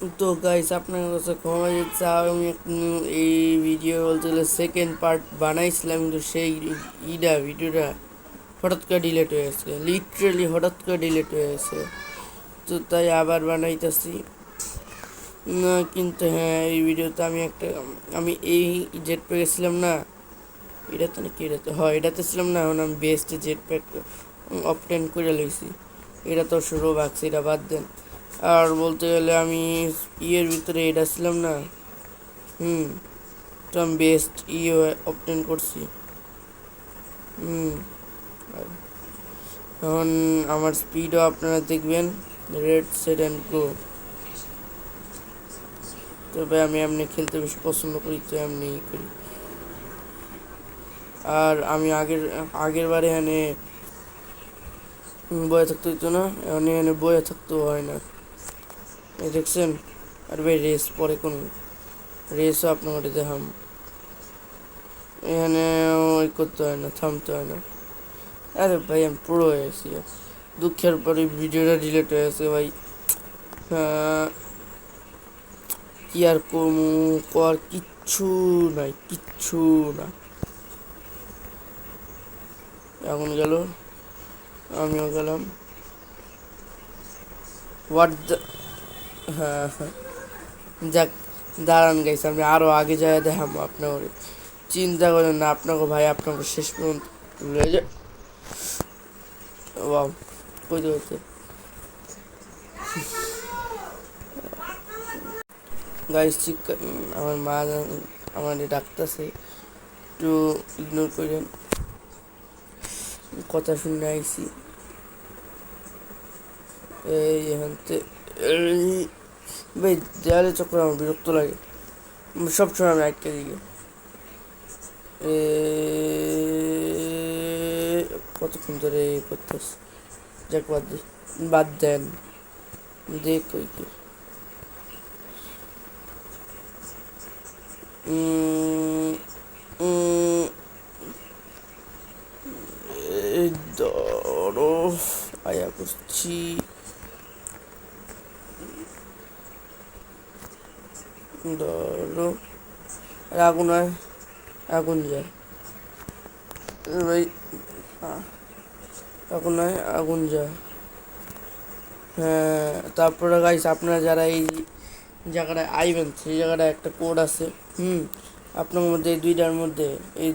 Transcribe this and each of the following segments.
তো গাইস আপনার কাছে ক্ষমা চাচ্ছি, আমি এই ভিডিও বলতে সেকেন্ড পার্ট বানাইছিলাম, কিন্তু সেই ভিডিওটা হঠাৎ করে ডিলেট হয়ে গেছে, লিটারেলি হঠাৎ করে ডিলেট হয়ে গেছে। তো তাই আবার বানাইতেছি না। কিন্তু হ্যাঁ, এই ভিডিওতে আমি এই জেট প্যাক ছিলাম না, এটাতে নাকি এটাতে হয়, এটাতে ছিলাম না। এখন আমি বেস্ট জেট প্যাক অপটেন করে লইছি। এটা তো শুরু বাক্স, এটা বাদ দেন। আর বলতে গেলে আমি ইয়ের ভিতরে এটা ছিলাম না। হুম, তো আমি বেস্ট অপটেন করছি। হুম, এখন আমার স্পিডও আপনারা দেখবেন, রেড সেট অ্যান্ড গো। তবে আমি এমনি খেলতে বেশি পছন্দ করি, তো এমনি করি। আর আমি আগের আগের বারে এখানে বয়ে থাকতে হইতো না, এখন এখানে বয়ে থাকতেও হয় না, এই দেখছেন। আর ভাই রেস পরে কোন রেসও আপনার দেখাম, এখানে ওই করতে হয় না, থামতে হয় না। আরে ভাই আমি পুরো হয়ে গেছি, দুঃখের পরে ভিডিওটা ডিলিট হয়ে গেছে ভাই। কি আর কর কিচ্ছু নাই, কিচ্ছু না। এখন গেল, আমিও গেলাম। হোয়াট দ্য, হ্যাঁ হ্যাঁ, যাক, দাঁড়ান গাইছে, আমি আরো আগে যাই দেখাবো আপনাকে। চিন্তা করেন না, আপনাকে ভাই আপনাকে শেষ পর্যন্ত লয়ে যায়। ওয়াও, কইতে কইতে গাইস ঠিক, আমার মা আমার ডাকতেছে, একটু ইগনোর করেন, কথা শুনে আইছি। এই এখানতে ভাই দেয়ালে চক্কর আমার বিরক্ত লাগে, সবসময় আমি একটা দিকে কতক্ষণ ধরে করতেছি। যাক বাদ দি, বাদ দেন, দেখ কই কি। উম, উম, এই ধরো, আয়া করছি। ধরো, আর আগুন হয়, আগুন যায় ভাই, আগুন হয়, আগুন যায়। হ্যাঁ, তারপরে গাইস আপনারা যারা এই জায়গাটায় আইবেন, সেই জায়গাটায় একটা কোড আছে। হুম, আপনার মধ্যে এই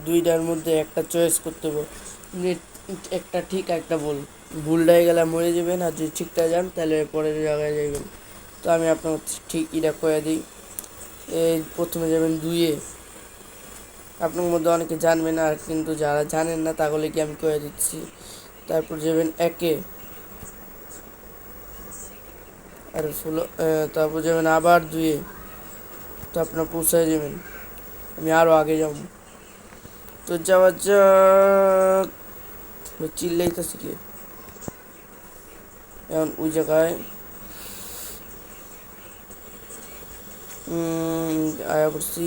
দুইটার মধ্যে একটা চয়েস করতে হবে, একটা ঠিক একটা ভুল। ভুলটা হয়ে গেলে মরে যাবেন, আর যদি ঠিকটা যান তাহলে পরের জায়গায় যাবেন। তো আমি আপনার ঠিক এটা করে দিই। এই প্রথমে যাবেন দুইয়ে, আপনার মধ্যে অনেকে জানবেন, আর কিন্তু যারা জানেন না তাহলে কি আমি করে দিচ্ছি। তারপর যাবেন একে, আর ষোলো, তারপর যাবেন আবার দুইয়ে, তো আপনার পৌঁছায় যাবেন। আমি আরও আগে যাব, তো যাওয়া যাক। চিল্লাইতেছি কি এখন ওই জায়গায় আয়া করছি,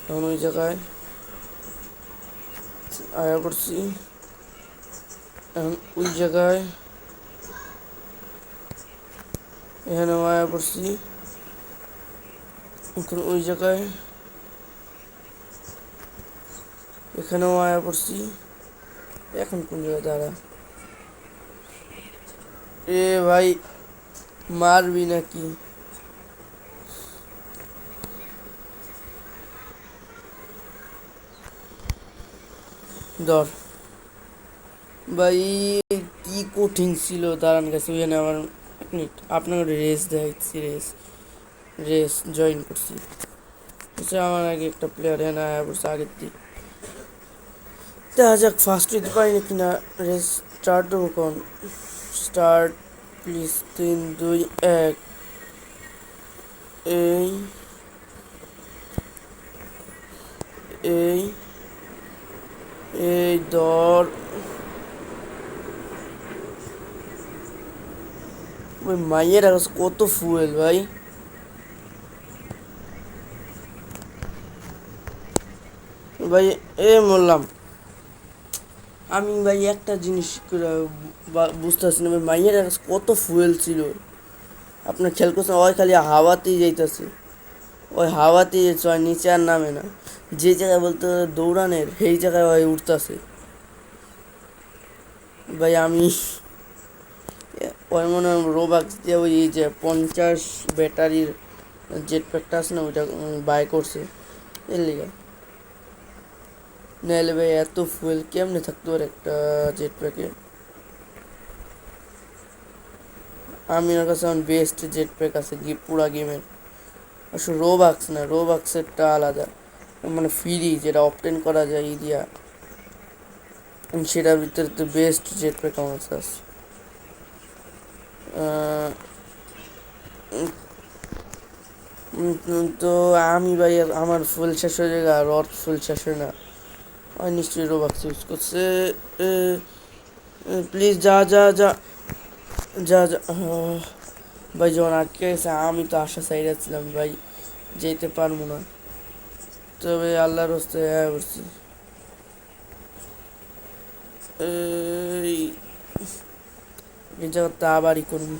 এখন ওই জায়গায় আয়া করছি, এখন ওই জায়গায় এখানেও আয়া করছি, এখন ওই জায়গায় এখানেও আয়া করছি। এখন কোন জায়গায় দাঁড়া, এ ভাই মারবি নাকি? ধর ভাই, কি কঠিন ছিল, দাঁড়ান গেছে ওইখানে আমার। এক মিনিট, আপনাকে রেস দেখাচ্ছি, রেস রেস জয়েন করছি। আচ্ছা, আমার আগে একটা প্লেয়ার এনে আয়া করছে আগের দিক, দেখা যাক ফার্স্ট হইতে পারি নাকি না। রেস স্টার্ট দেবো কোন, স্টার্ট প্লিজ, 3 2 1। এই এই এই ধর, ওই মাইয়ের কাছে কত ফুয়েল ভাই। ভাই এ বললাম, আমি ভাই একটা জিনিস বুঝতে পারছি না ভাই, মাইয়ের কাছে কত ফুয়েল ছিল। আপনার খেয়াল করছেন ওই খালি হাওয়াতেই যাইতেছে, ওই হাওয়াতেই চয়, নিচে আর নামে না। যে জায়গায় বলতে দৌড়ানের সেই জায়গায় ওই উঠতেছে। ভাই আমি ওই মনে হয় রোবাক্স দিয়ে ওই যে 50 ব্যাটারির জেট প্যাকটা আছে না ওইটা বাই করছে এর লিগা। নাহলে ভাই এত ফুয়েল কেমনে থাকতো আর একটা জেট প্যাকে। আমি ওর কাছে আমার বেস্ট জেট প্যাক আছে পুরা গেমের। আসলে রোবাক্স না, রোবাক্সেরটা আলাদা, মানে ফ্রি যেটা অপটেন করা যায় ই দিয়া, সেটার ভিতরে তো বেস্ট জেট প্যাক আমার কাছে আছে। তো আমি ভাই আমার ফুল শেষ হয়ে যায় আর ওর ফুল শেষ হয় না। ওই নিশ্চয়ই রোবাক্স ইউজ করছে। প্লিজ যা যা যা যা যা। ভাই যখন আটকে গেছে আমি তো আশা চাই যাচ্ছিলাম ভাই যেতে পারবো না, তবে আল্লাহর হস্তে করছি। এই জায়গাতে আবারই করুন,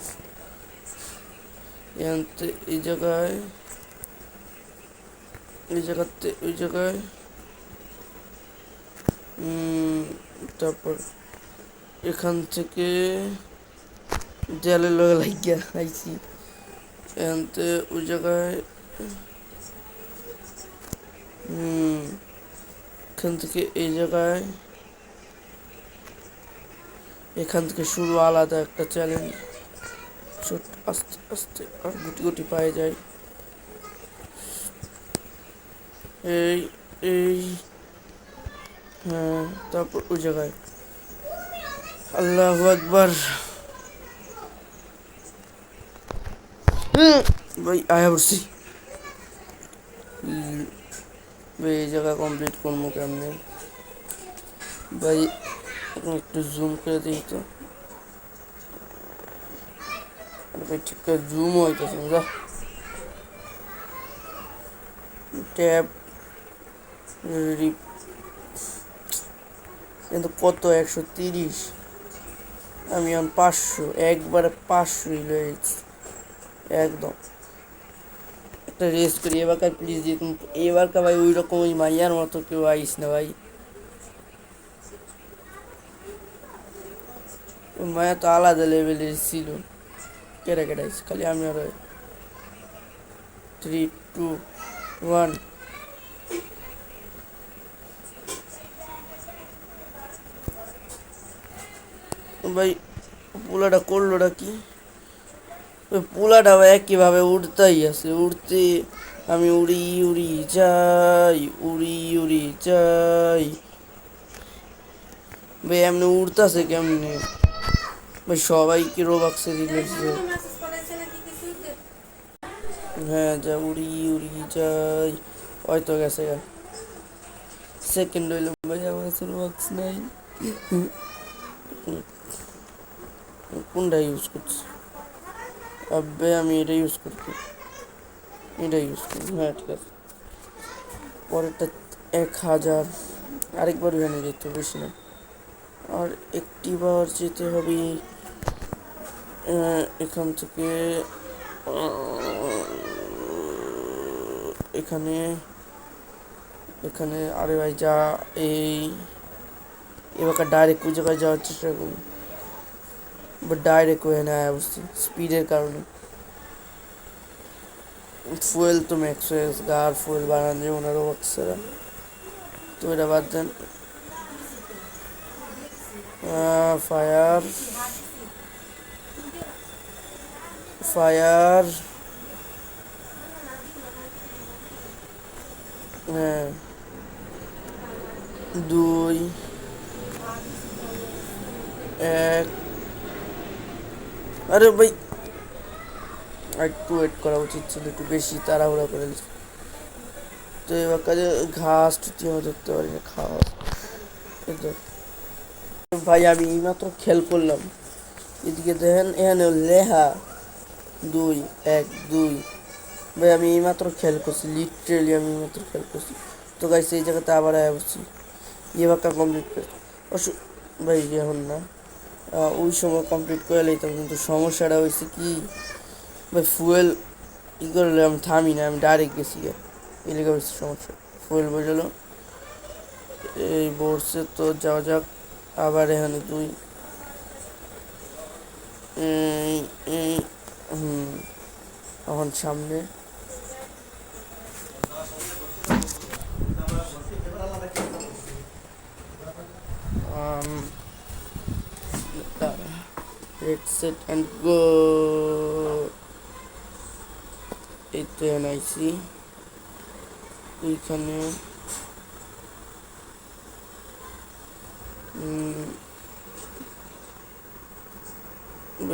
এই জায়গায়, এই জায়গাতে ওই জায়গায়, তারপর এখান থেকে দেয়ালের লগে লাগিয়া আইছি, এখানতে ওই জায়গায়, এখান থেকে এই জায়গায়, এখান থেকে শুরু আলাদা একটা চ্যালেঞ্জ। ছোট আস্তে আস্তে আর গুটি গুটি পায়ে যায়। এই এই হ্যাঁ, তারপর ওই জায়গায় আল্লাহু আকবার। ভাই আয়া পড়ছি ভাই, এই জায়গা কমপ্লিট করবো কেমনে ভাই, একটু জুম করে দিই তো ভাই, ঠিক করে জুম হইতেছে না। ট্যাব কিন্তু কত 130, আমি এখন 500, একবারে 500 লয়েছি একদম। একটা রেস করি এবারকার প্লিজ, যে তুমি এবারকার ভাই ওই রকম ওই মাইয়ার মতো কেউ আইস না ভাই। ওই মায়া তো আলাদা লেভেলের ছিল। কেটে কেটাইস খালি আমি আর 3, 2, 1। ভাই পোলাটা করলোটা কি, ওই পোলাটা ভাই একইভাবে উড়তেই আছে, উড়তে আমি উড়ি উড়ি যাই, উড়ি উড়ি যাই ভাই। এমনি উড়তেছে কেমনি ভাই, সবাই কি রোবাক্সে দিলেছে। হ্যাঁ যা উড়ি উড়ি যাই, হয়তো গেছে গা সেকেন্ড হইল ভাই, আমার কাছে রোবাক্স নাই। কোনটা ইউজ করছি আবে, আমি এটা ইউজ করছি, এটা ইউজ করি, হ্যাঁ ঠিক আছে। পরেরটা 1000, আরেকবার ওখানে যেতে বেশি না, আর একটি বার যেতে হবে এখান থেকে এখানে, এখানে। আরে ভাই যা, এই এবার ডাইরেক্ট ওই জায়গায় যাওয়ার চেষ্টা করি, বাট ডাইরেক্ট হয়ে না অবশ্যই স্পিডের কারণে। ফুয়েল তো ম্যাক্স হয়ে গেছে, আর ফুয়েল বানানো যাবে ওনারও বাচ্চারা, তো এটা বাদ দেন। ফায়ার ফায়ার, হ্যাঁ 2, 1। আরে ভাই একটু ওয়েট করা উচিত ছিল, একটু বেশি তাড়াহুড়া করে দিচ্ছি। তো এবার কাজে ঘাস ঠিকমতো ধরতে পারি না, খাওয়া। ভাই আমি এইমাত্র খেয়াল করলাম, এদিকে দেখেন এখানে লেহা 2, 1, 2। ভাই আমি এইমাত্র খেয়াল করছি, লিটারেলি আমি এইমাত্র খেয়াল করছি। তো গাইস এই জায়গাতে আবার আয়া বসছি, বাক্কা কমপ্লিট করে ভাই এখন না, ওই সময় কমপ্লিট করে লাইতাম, কিন্তু সমস্যাটা হয়েছে কি ভাই ফুয়েল ই করলে আমি থামি না, আমি ডাইরেক্ট গেছি গে, এই লেগে হচ্ছে সমস্যা। ফুয়েল বোঝালো এই বসে তো যাওয়া যাক। আবার এখানে তুই এখন সামনে সেট অ্যান্ড গো। এই তো এনআইসি এইখানে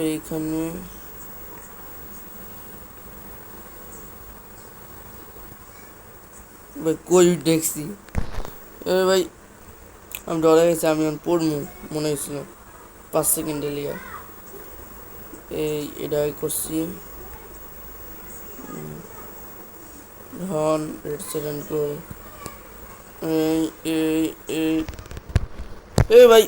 এইখানে ভাই কই দেখছি ভাই, আমি ডরে গেছি, আমি পড়মু মনে হয়েছিল 5 সেকেন্ডে লিয়া। এটাই করছি হন রেড সেকেন্ড গো। এই এই এই ভাই,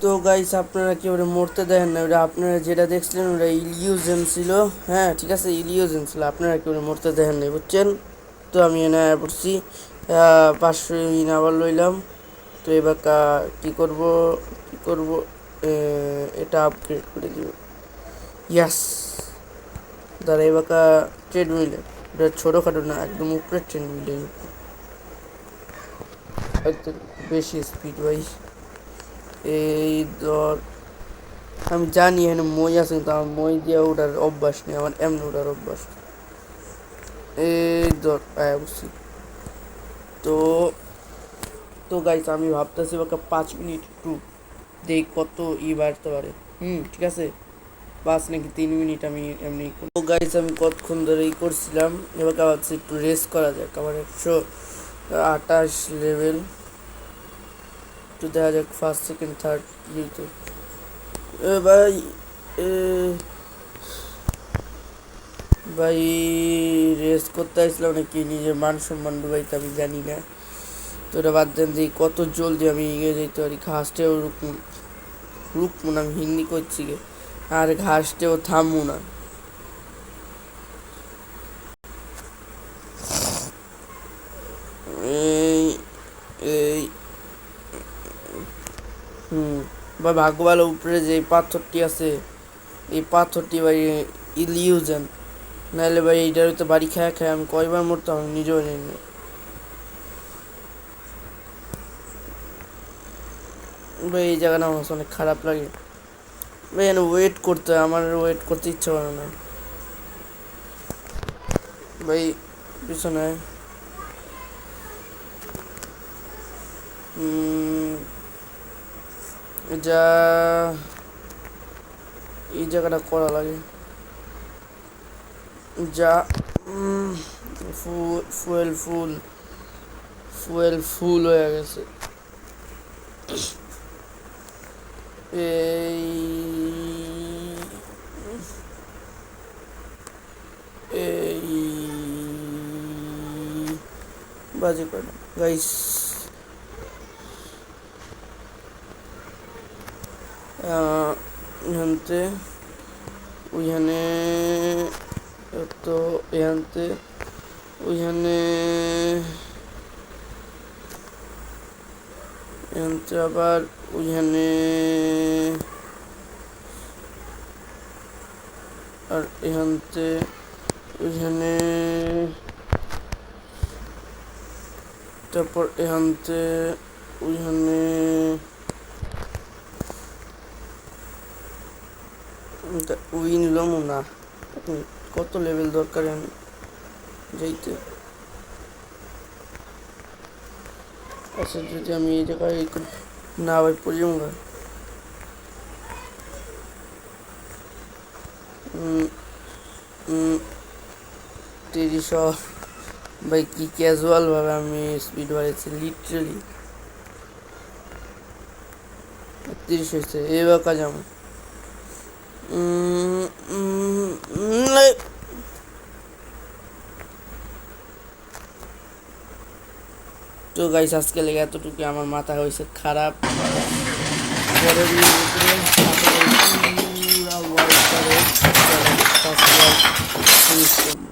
তো গাইস আপনারা কি ওটা মরতে দেখেন না, ওটা আপনারা যেটা দেখছিলেন ওটা ইলিউশন ছিল। হ্যাঁ ঠিক আছে, ইলিউশন ছিল, আপনারা কি ওটা মরতে দেখেন নাই বুঝছেন। তো আমি এনে পড়ছি 500 আবার লইলাম। তো এবার কি করব এটা আপগ্রেড করে দিব। ইয়াস, দাঁড়া এবার ট্রেডমিলে, এটা ছোটোখাটো না, একদম উপরে ট্রেডমিলে, একদম বেশি স্পিড ভাই। এই ধর আমি জানি এখানে মই আছে, কিন্তু আমার মই দিয়ে ওঠার অভ্যাস নেই, আমার এমনি ওঠার অভ্যাস। এই ধর বুঝছি। তো তো গাইস আমি ভাবতেছি ওকে 5 মিনিট একটু দেখ কত বাড়তে পারে। ঠিক আছে, 5 নাকি 3 মিনিট আমি এমনি। তো গাইস আমি কতক্ষণ ধরে করছিলাম, এবার ভাবছি একটু রেস করা যাক। আমার 128 লেভেল, একটু দেখা যাক ফার্স্ট সেকেন্ড থার্ড ইউতে। ভাই ভাই রেস করতে আসলাম নাকি নিজের মান সম্মান ডুবাইতে আমি জানি না। তো এটা বাদ দেন দিয়ে কত জলদি আমি এগিয়ে যেতে পারি। ঘাসটেও রুকমু না, আমি হিন্দি করছি গে, আর ঘাসটেও থামবো না। এই এই ভাই ভাগ্য ভালো উপরে যে পাথরটি আছে, এই পাথরটি ভাই ইলিউশন, নাহলে ভাই এইটার তো বাড়ি খায় খায় আমি কয়বার মরতাম আমি নিজেও জানি না। ভাই এই জায়গাটা আমার অনেক খারাপ লাগে ভাই, এখানে ওয়েট করতে হয়, আমার ওয়েট করতে ইচ্ছা করে না ভাই। পিছনে যা এই জায়গাটা করা লাগে যা ফুয়েল ফুল হয়ে গেছে। এই এই বাজে করে গাইস, এখানতে ওইখানে, তো এখানতে ওইখানে এখানতে আবার ওইখানে, আর এখানতে ওইখানে, তারপর এখানতে ওইখানে, উইন লমু না, কত লেভেল দরকার আমি যাইতে। আচ্ছা যদি আমি এই জায়গায় না ভাই পড়িম গা, তিরিশ ভাই কি ক্যাজুয়াল ভাবে আমি স্পিড বাড়িয়েছি, লিটারেলি 30 হয়েছে। এবার কাজ আমার তো গাইস আজকে লেগে এতটুকু, আমার মাথা হয়েছে খারাপ। পরের আবার ফিনিশ করবো।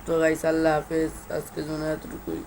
তো গাইস আল্লাহ হাফেজ, আজকের জন্য এতটুকুই।